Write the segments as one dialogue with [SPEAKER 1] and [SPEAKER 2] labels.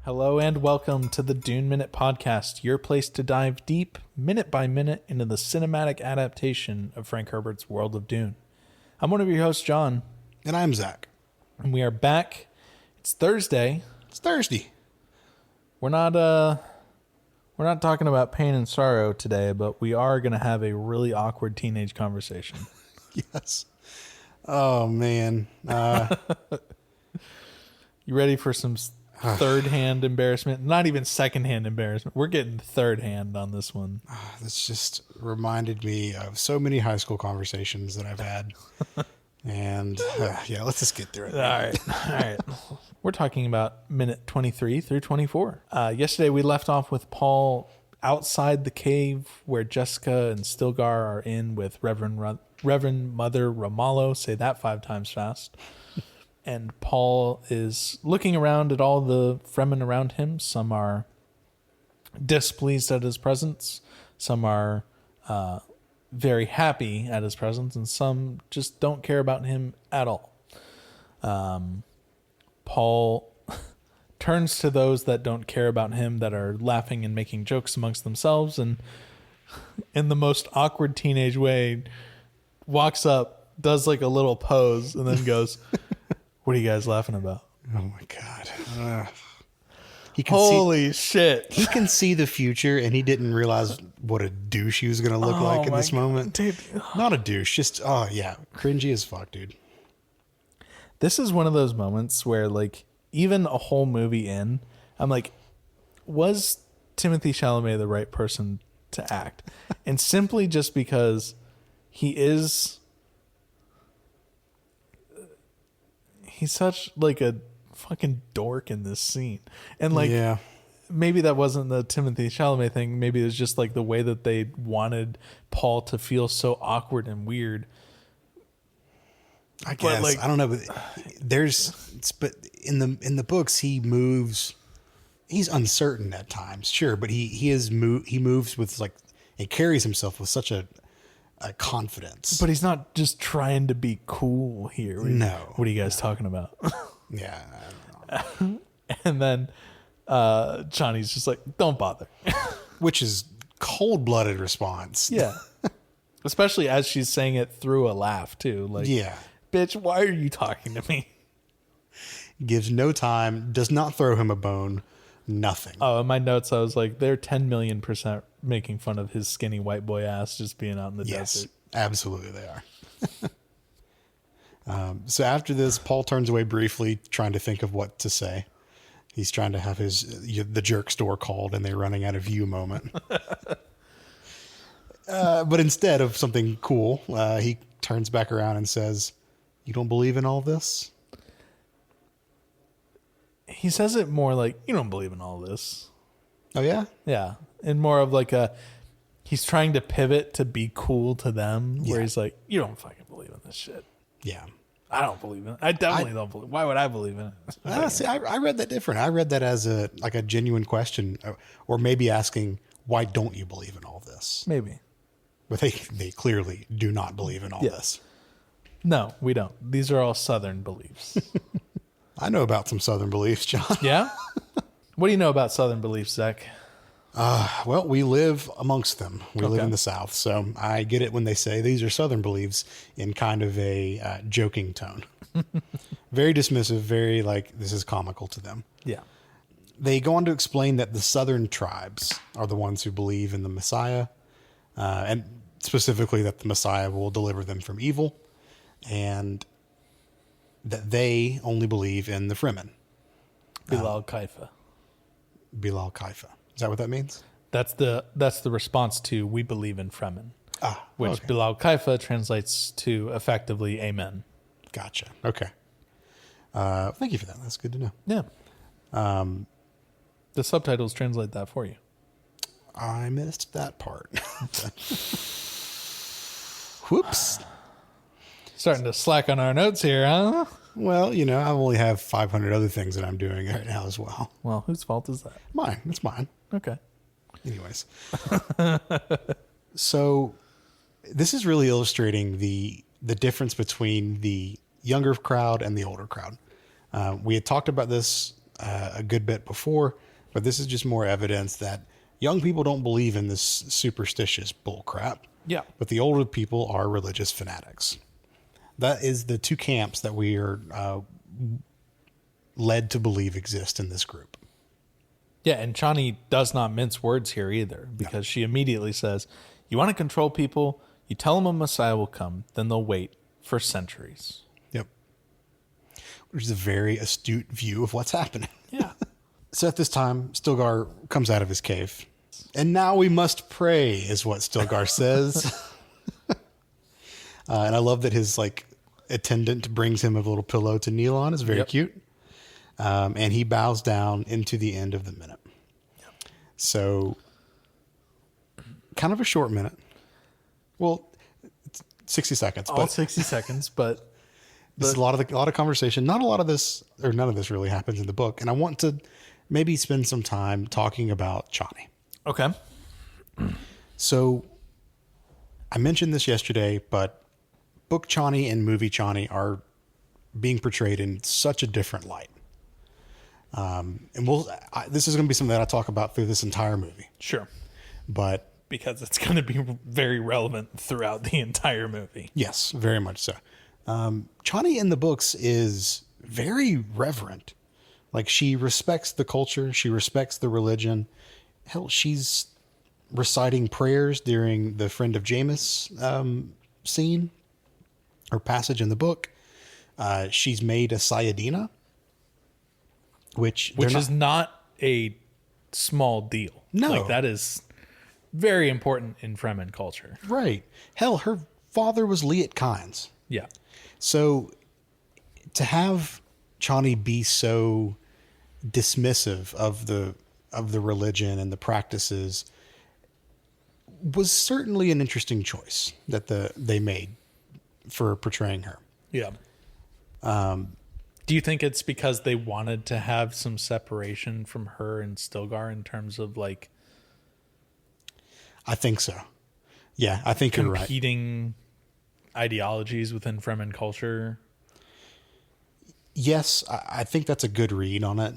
[SPEAKER 1] Hello and welcome to the Dune Minute Podcast, your place to dive deep, minute by minute, into the cinematic adaptation of Frank Herbert's World of Dune. I'm one of your hosts, John.
[SPEAKER 2] And I'm Zach.
[SPEAKER 1] And we are back. It's Thursday.
[SPEAKER 2] It's Thursday.
[SPEAKER 1] We're not talking about pain and sorrow today, but we are going to have a really awkward teenage conversation.
[SPEAKER 2] Yes. Oh, man.
[SPEAKER 1] You ready for some third-hand embarrassment? Not even second-hand embarrassment. We're getting third-hand on this one.
[SPEAKER 2] This just reminded me of so many high school conversations that I've had. And yeah, let's just get through it.
[SPEAKER 1] All right. We're talking about minute 23 through 24. Yesterday we left off with Paul outside the cave where Jessica and Stilgar are in with Reverend Mother Ramallo. Say that 5 times fast. And Paul is looking around at all the Fremen around him. Some are displeased at his presence. Some are very happy at his presence. And some just don't care about him at all. Paul turns to those that don't care about him, that are laughing and making jokes amongst themselves. And in the most awkward teenage way, walks up, does like a little pose, and then goes... What are you guys laughing about?
[SPEAKER 2] Oh, my God.
[SPEAKER 1] Holy shit.
[SPEAKER 2] He can see the future, and he didn't realize what a douche he was going to look like in this moment.
[SPEAKER 1] Dude.
[SPEAKER 2] Not a douche, just, cringy as fuck, dude.
[SPEAKER 1] This is one of those moments where, like, even a whole movie in, I'm like, was Timothée Chalamet the right person to act? And simply just because he's such like a fucking dork in this scene. And like, maybe that wasn't the Timothée Chalamet thing. Maybe it was just like the way that they wanted Paul to feel so awkward and weird.
[SPEAKER 2] I guess, like, I don't know, but but in the books, he's uncertain at times. Sure. But he moves with like, he carries himself with such a confidence.
[SPEAKER 1] But he's not just trying to be cool here.
[SPEAKER 2] No.
[SPEAKER 1] What are you guys talking about?
[SPEAKER 2] Yeah. I don't know.
[SPEAKER 1] And then Johnny's just like, don't bother.
[SPEAKER 2] Which is cold-blooded response.
[SPEAKER 1] Yeah. Especially as she's saying it through a laugh too. Like, yeah, bitch, why are you talking to me?
[SPEAKER 2] Gives no time, does not throw him a bone, nothing.
[SPEAKER 1] Oh, in my notes, I was like, they're 10 million % making fun of his skinny white boy ass just being out in the desert.
[SPEAKER 2] Absolutely they are. So after this, Paul turns away briefly, trying to think of what to say. He's trying to have the jerk store called and they're running out of you moment. But instead of something cool, he turns back around and says, "You don't believe in all this?"
[SPEAKER 1] He says it more like, "You don't believe in all this."
[SPEAKER 2] Oh, yeah?
[SPEAKER 1] Yeah. And more of like he's trying to pivot to be cool to them, where he's like, "You don't fucking believe in this shit."
[SPEAKER 2] Yeah.
[SPEAKER 1] I don't believe in it. I definitely don't believe. Why would I believe in it?
[SPEAKER 2] See, I read that different. I read that as a genuine question, or maybe asking, why don't you believe in all this?
[SPEAKER 1] Maybe.
[SPEAKER 2] But they clearly do not believe in all this.
[SPEAKER 1] No, we don't. These are all Southern beliefs.
[SPEAKER 2] I know about some Southern beliefs, John.
[SPEAKER 1] Yeah? What do you know about Southern beliefs, Zach?
[SPEAKER 2] Well, we live amongst them. We live in the South, so I get it when they say these are Southern beliefs in kind of a joking tone. Very dismissive, very like this is comical to them.
[SPEAKER 1] Yeah.
[SPEAKER 2] They go on to explain that the Southern tribes are the ones who believe in the Messiah, and specifically that the Messiah will deliver them from evil, and that they only believe in the Fremen.
[SPEAKER 1] Bilal Kaifa.
[SPEAKER 2] Bilal Kaifa. Is that what that means?
[SPEAKER 1] That's the response to "we believe in Fremen," which Bilal Kaifa translates to effectively "Amen."
[SPEAKER 2] Gotcha. Okay. Thank you for that. That's good to know.
[SPEAKER 1] Yeah. The subtitles translate that for you.
[SPEAKER 2] I missed that part. Whoops.
[SPEAKER 1] Starting to slack on our notes here, huh?
[SPEAKER 2] Well, I only have 500 other things that I'm doing right now as well.
[SPEAKER 1] Well, whose fault is that?
[SPEAKER 2] Mine. It's mine.
[SPEAKER 1] Okay.
[SPEAKER 2] Anyways. So this is really illustrating the difference between the younger crowd and the older crowd. We had talked about this a good bit before, but this is just more evidence that young people don't believe in this superstitious bullcrap.
[SPEAKER 1] Yeah.
[SPEAKER 2] But the older people are religious fanatics. That is the two camps that we are led to believe exist in this group.
[SPEAKER 1] Yeah, and Chani does not mince words here either, because she immediately says, you want to control people, you tell them a Messiah will come, then they'll wait for centuries.
[SPEAKER 2] Yep. Which is a very astute view of what's happening.
[SPEAKER 1] Yeah.
[SPEAKER 2] So at this time, Stilgar comes out of his cave. And now we must pray, is what Stilgar says. And I love that his attendant brings him a little pillow to kneel on. It's very cute. And he bows down into the end of the minute. Yep. So kind of a short minute. Well, 60 seconds.
[SPEAKER 1] All 60 seconds, but
[SPEAKER 2] this is a lot of conversation. Not a lot of this, or none of this really happens in the book. And I want to maybe spend some time talking about Chani.
[SPEAKER 1] Okay.
[SPEAKER 2] So I mentioned this yesterday, but book Chani and movie Chani are being portrayed in such a different light. And this is going to be something that I talk about through this entire movie.
[SPEAKER 1] Sure.
[SPEAKER 2] But
[SPEAKER 1] because it's going to be very relevant throughout the entire movie.
[SPEAKER 2] Yes, very much so. Chani in the books is very reverent. Like, she respects the culture. She respects the religion. Hell, she's reciting prayers during the Friend of Jameis scene or passage in the book. She's made a Sayadina, which
[SPEAKER 1] is not a small deal.
[SPEAKER 2] No.
[SPEAKER 1] Like, that is very important in Fremen culture.
[SPEAKER 2] Right. Hell, her father was Liet Kynes.
[SPEAKER 1] Yeah.
[SPEAKER 2] So to have Chani be so dismissive of the religion and the practices was certainly an interesting choice that they made for portraying her.
[SPEAKER 1] Yeah. Do you think it's because they wanted to have some separation from her and Stilgar in terms of
[SPEAKER 2] I think so. Yeah, I think you're right.
[SPEAKER 1] Competing ideologies within Fremen culture?
[SPEAKER 2] Yes, I think that's a good read on it.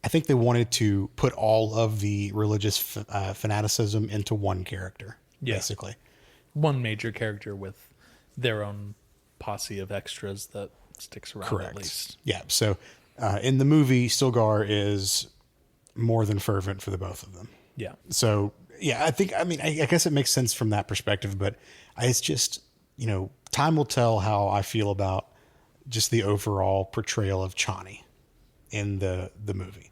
[SPEAKER 2] I think they wanted to put all of the religious fanaticism into one character, basically.
[SPEAKER 1] One major character with their own posse of extras that sticks around.
[SPEAKER 2] Correct.
[SPEAKER 1] At least.
[SPEAKER 2] Yeah, so in the movie, Stilgar is more than fervent for the both of them.
[SPEAKER 1] Yeah.
[SPEAKER 2] So, yeah, I guess it makes sense from that perspective, but it's just, time will tell how I feel about just the overall portrayal of Chani in the movie.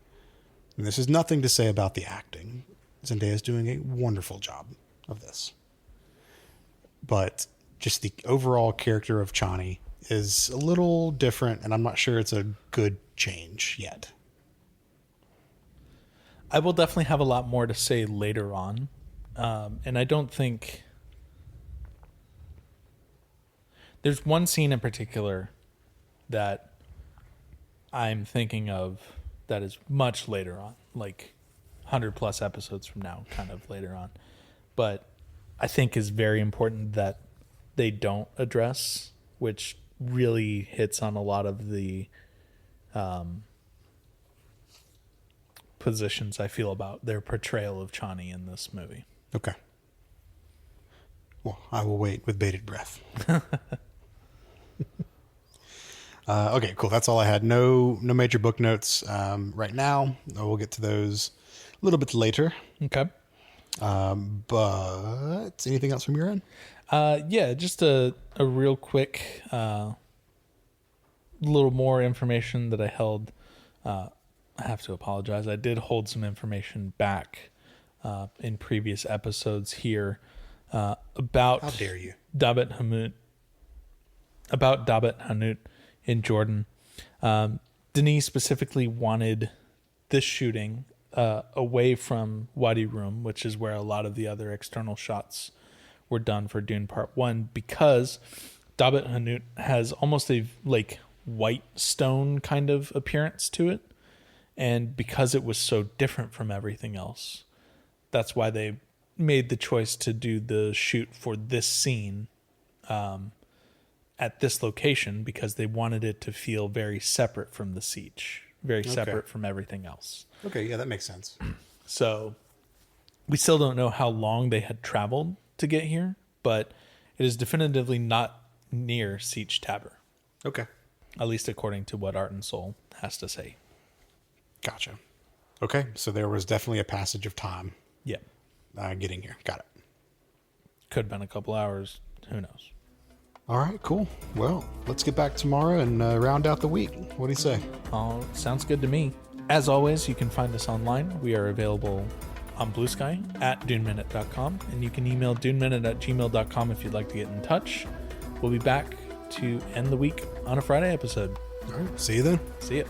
[SPEAKER 2] And this is nothing to say about the acting. Zendaya's doing a wonderful job of this. But just the overall character of Chani is a little different, and I'm not sure it's a good change yet.
[SPEAKER 1] I will definitely have a lot more to say later on. And I don't think... There's one scene in particular that I'm thinking of that is much later on, 100 plus episodes from now, kind of later on. But I think is very important that they don't address, which really hits on a lot of the positions I feel about their portrayal of Chani in this movie.
[SPEAKER 2] Okay. Well, I will wait with bated breath. Okay, cool. That's all I had. No major book notes right now. We'll get to those a little bit later.
[SPEAKER 1] Okay.
[SPEAKER 2] But anything else from your end?
[SPEAKER 1] Yeah, just a real quick little more information that I held. I have to apologize. I did hold some information back in previous episodes here about...
[SPEAKER 2] How dare you?
[SPEAKER 1] Dabbit Hanut in Jordan. Denis specifically wanted this shooting away from Wadi Rum, which is where a lot of the other external shots were done for Dune Part 1, because Dabbit Hanut has almost a white stone kind of appearance to it. And because it was so different from everything else, that's why they made the choice to do the shoot for this scene at this location because they wanted it to feel very separate from the siege, very separate from everything else.
[SPEAKER 2] Okay, yeah, that makes sense.
[SPEAKER 1] So we still don't know how long they had traveled to get here, but it is definitively not near Siege Tabor,
[SPEAKER 2] Okay,
[SPEAKER 1] at least according to what Art and Soul has to say.
[SPEAKER 2] gotcha. Okay, so there was definitely a passage of time
[SPEAKER 1] Yeah.
[SPEAKER 2] getting here. Got it.
[SPEAKER 1] Could have been a couple hours. Who knows?
[SPEAKER 2] All right, cool. Well, let's get back tomorrow and round out the week. What do you say?
[SPEAKER 1] Oh, sounds good to me. As always, you can find us online. We are available on Blue Sky at duneminute.com, and you can email duneminute@gmail.com if you'd like to get in touch. We'll be back to end the week on a Friday episode.
[SPEAKER 2] All right, see you then.
[SPEAKER 1] See ya.